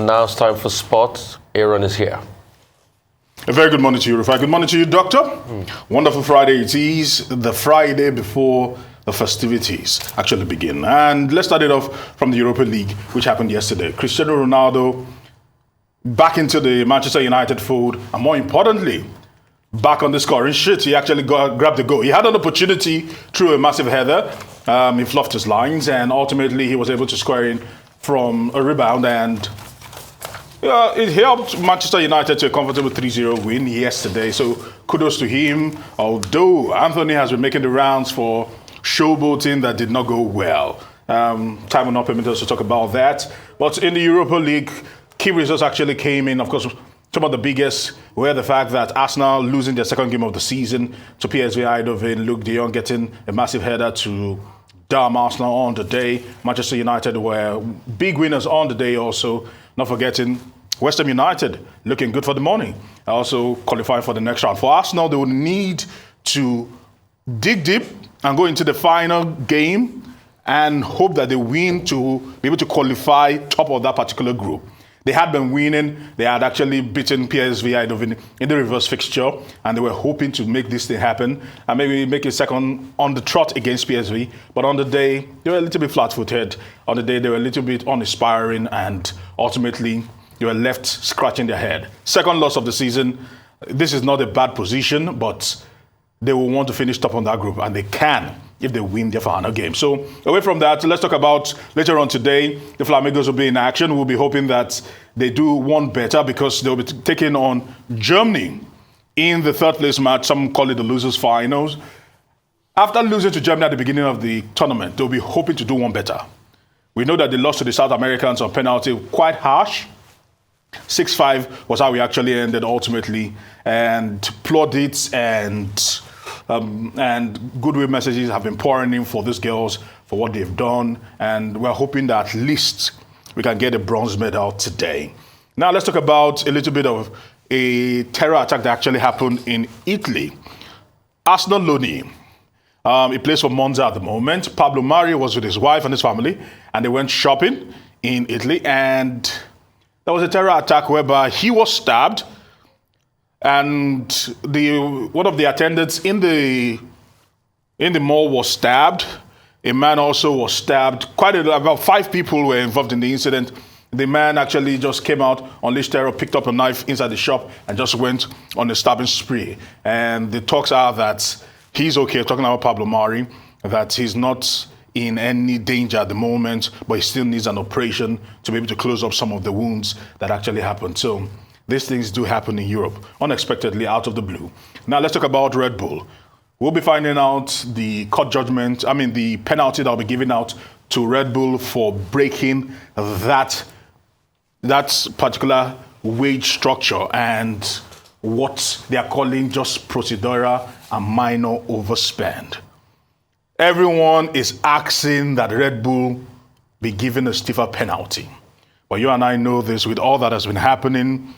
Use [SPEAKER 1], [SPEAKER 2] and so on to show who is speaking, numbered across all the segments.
[SPEAKER 1] Now it's time for sports. Aaron is here.
[SPEAKER 2] A very good morning to you, Rufai. Good morning to you, Doctor. Wonderful Friday it is, the Friday before the festivities actually begin. And let's start it off from the Europa League, which happened yesterday. Cristiano Ronaldo back into the Manchester United fold, and more importantly, back on the scoring sheet. He actually grabbed the goal. He had an opportunity through a massive header. He fluffed his lines, and ultimately he was able to score in from a rebound, and it helped Manchester United to a comfortable 3-0 win yesterday. So kudos to him, although Anthony has been making the rounds for showboating that did not go well. Time will not permit us to talk about that. But in the Europa League, key results actually came in. Of course, some of the biggest were the fact that Arsenal losing their second game of the season to PSV Eindhoven, Luke de Jong getting a massive header to damn Arsenal on the day. Manchester United were big winners on the day also. Not forgetting West Ham United looking good for the money. Also qualifying for the next round. For Arsenal, they would need to dig deep and go into the final game and hope that they win to be able to qualify top of that particular group. They had been winning. They had actually beaten PSV Eindhoven in the reverse fixture, and they were hoping to make this thing happen and maybe make a second on the trot against PSV. But on the day, they were a little bit flat-footed. On the day, they were a little bit uninspiring, and ultimately, they were left scratching their head. Second loss of the season. This is not a bad position, but they will want to finish top on that group, and they can if they win their final game. So away from that, let's talk about later on today. The Flamingos will be in action. We'll be hoping that they do one better because they'll be taking on Germany in the third place match. Some call it the losers finals. After losing to Germany at the beginning of the tournament, they'll be hoping to do one better. We know that they lost to the South Americans on penalty, quite harsh. 6-5 was how we actually ended ultimately, and plaudits and goodwill messages have been pouring in for these girls for what they've done, and we're hoping that at least we can get a bronze medal today. Now let's talk about a little bit of a terror attack that actually happened in Italy. Arsenal loanee, he plays for Monza at the moment. Pablo Mari was with his wife and his family, and they went shopping in Italy, and there was a terror attack whereby he was stabbed, and one of the attendants in the mall was stabbed. A man also was stabbed. About 5 people were involved in the incident. The man actually just came out, unleashed terror, picked up a knife inside the shop, and just went on a stabbing spree. And the talks are that he's okay, talking about Pablo Mari, that he's not in any danger at the moment, but he still needs an operation to be able to close up some of the wounds that actually happened. So these things do happen in Europe, unexpectedly, out of the blue. Now let's talk about Red Bull. We'll be finding out the the penalty that will be given out to Red Bull for breaking that particular wage structure and what they are calling just procedural and minor overspend. Everyone is asking that Red Bull be given a stiffer penalty. But you and I know this with all that has been happening.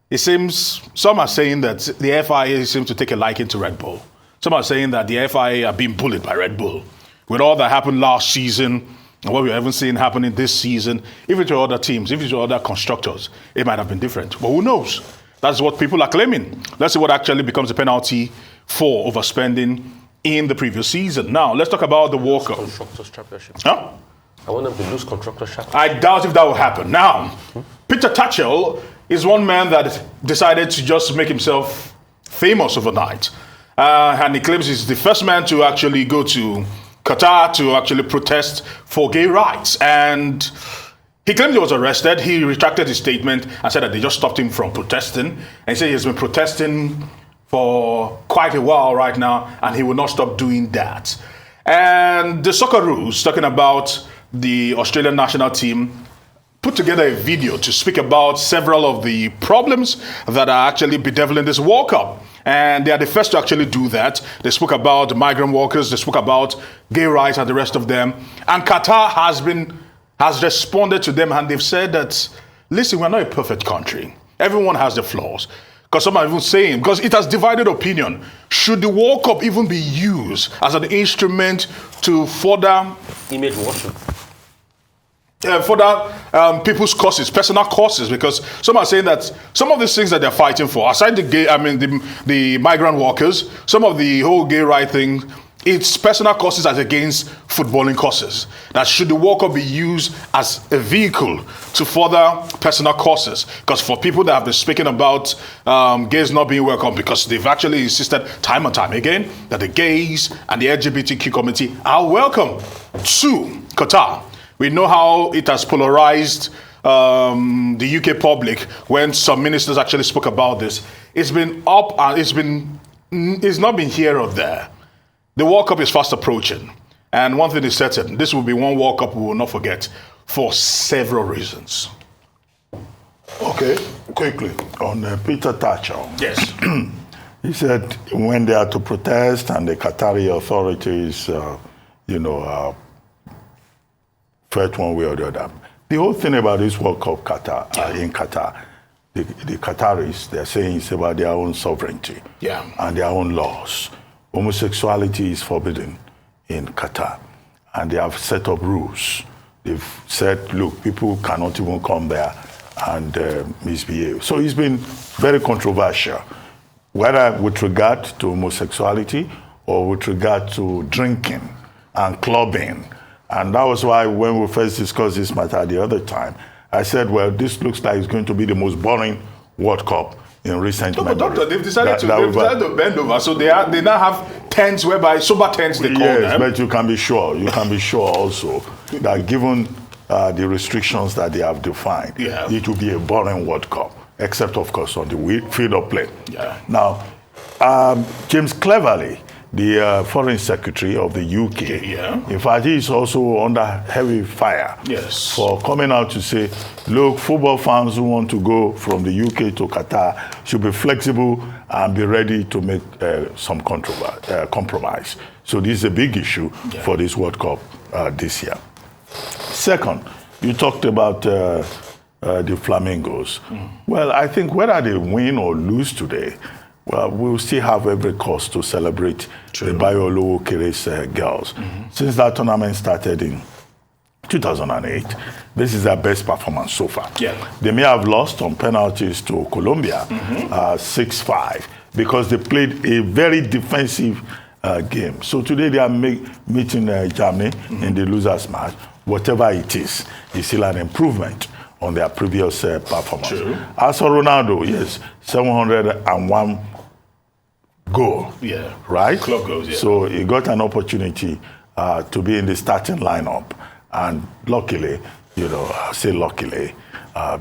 [SPEAKER 2] It seems, some are saying that the FIA seems to take a liking to Red Bull. Some are saying that the FIA are being bullied by Red Bull. With all that happened last season, and what we haven't seen happening this season, even to other teams, even to other constructors, it might have been different. But who knows? That's what people are claiming. Let's see what actually becomes a penalty for overspending in the previous season. Now, let's talk about the World Cup.
[SPEAKER 1] Constructors Championship.
[SPEAKER 2] Huh?
[SPEAKER 1] I want them to lose Constructors Championship.
[SPEAKER 2] I doubt if that will happen. Now, Peter Tatchell is one man that decided to just make himself famous overnight. And he claims he's the first man to actually go to Qatar to actually protest for gay rights. And he claimed he was arrested. He retracted his statement and said that they just stopped him from protesting. And he said he's been protesting for quite a while right now, and he will not stop doing that. And the Socceroos, talking about the Australian national team, put together a video to speak about several of the problems that are actually bedeviling this World Cup. And they are the first to actually do that. They spoke about migrant workers, they spoke about gay rights and the rest of them. And Qatar has responded to them, and they've said that, listen, we're not a perfect country. Everyone has their flaws. Because some are even saying, because it has divided opinion, should the World Cup even be used as an instrument to further
[SPEAKER 1] image washing?
[SPEAKER 2] further people's causes, personal causes, because some are saying that some of these things that they're fighting for, aside the gay, the migrant workers, some of the whole gay right thing, it's personal causes as against footballing causes. That should the World Cup be used as a vehicle to further personal causes? Because for people that have been speaking about gays not being welcome, because they've actually insisted time and time again that the gays and the LGBTQ community are welcome to Qatar. We know how it has polarized the UK public when some ministers actually spoke about this. It's been up and it's not been here or there. The World Cup is fast approaching. And one thing is certain, this will be one World Cup we will not forget for several reasons.
[SPEAKER 3] Okay, quickly, on Peter Thatcher.
[SPEAKER 2] Yes.
[SPEAKER 3] He said when they are to protest and the Qatari authorities, fight one way or the other. The whole thing about this World Cup in Qatar, the Qataris, they're saying it's about their own sovereignty and their own laws. Homosexuality is forbidden in Qatar, and they have set up rules. They've said, look, people cannot even come there and misbehave. So it's been very controversial, whether with regard to homosexuality or with regard to drinking and clubbing. And that was why when we first discussed this matter the other time, I said, well, this looks like it's going to be the most boring World Cup in recent memory.
[SPEAKER 2] But doctor, they've decided to bend over, so they now have tents whereby sober tents they call them.
[SPEAKER 3] Yes, but you can be sure also that given the restrictions that they have defined, it will be a boring World Cup, except of course on the field of play. Now, James Cleverly, the Foreign Secretary of the UK, in fact, he is also under heavy fire for coming out to say, look, football fans who want to go from the UK to Qatar should be flexible and be ready to make some compromise. So this is a big issue for this World Cup this year. Second, you talked about the Flamingos. Well, I think whether they win or lose today, well, we'll still have every cause to celebrate the Bayolo Keres girls. Since that tournament started in 2008, this is their best performance so far. They may have lost on penalties to Colombia, 6-5, because they played a very defensive game. So today they are meeting Germany in the losers match. Whatever it is, it's still an improvement on their previous performance. As for Ronaldo, yes, 701 goal, right?
[SPEAKER 2] Club goals,
[SPEAKER 3] So he got an opportunity to be in the starting lineup, and luckily, I say luckily,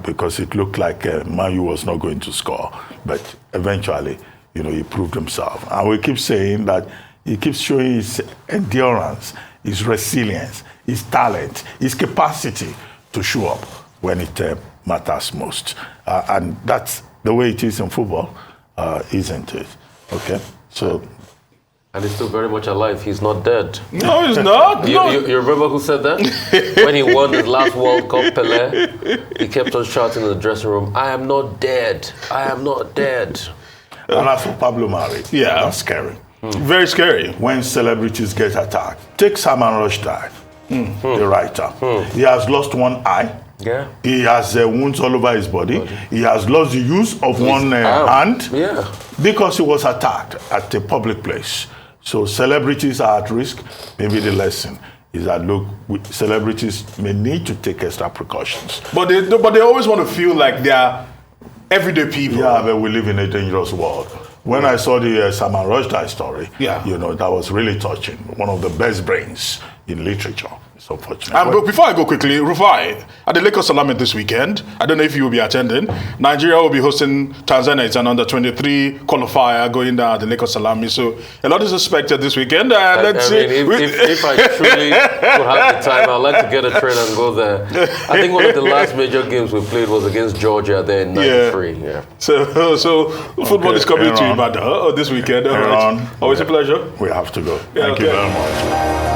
[SPEAKER 3] because it looked like Man U was not going to score, but eventually, he proved himself. And we keep saying that he keeps showing his endurance, his resilience, his talent, his capacity to show up when it matters most. And that's the way it is in football, isn't it? Okay, so...
[SPEAKER 1] And he's still very much alive. He's not dead.
[SPEAKER 2] No, he's not.
[SPEAKER 1] You remember who said that? When he won his last World Cup, Pelé, he kept on shouting in the dressing room, I am not dead. I am not dead.
[SPEAKER 3] And as for Pablo Mari, that's scary.
[SPEAKER 2] Very scary.
[SPEAKER 3] When celebrities get attacked. Take Salman Rushdie, the writer. He has lost one eye. He has wounds all over his body. He has lost the use of one hand because he was attacked at a public place. So celebrities are at risk. Maybe the lesson is that, look, celebrities may need to take extra precautions.
[SPEAKER 2] But they always want to feel like they are everyday people.
[SPEAKER 3] Yeah, but we live in a dangerous world. When I saw the Salman Rushdie story, that was really touching. One of the best brains in literature. It's unfortunate.
[SPEAKER 2] But before I go quickly, Rufai, at the Lagos Salami this weekend, I don't know if you will be attending. Nigeria will be hosting Tanzania. It's an under-23 qualifier going down at the Lagos Salami. So a lot is expected this weekend. Let's see.
[SPEAKER 1] If I truly would have the time, I'd like to get a train and go there. I think one of the last major games we played was against Georgia there in '93.
[SPEAKER 2] So football is coming to Ibadan this weekend. Always a pleasure.
[SPEAKER 3] We have to go. Thank you very much.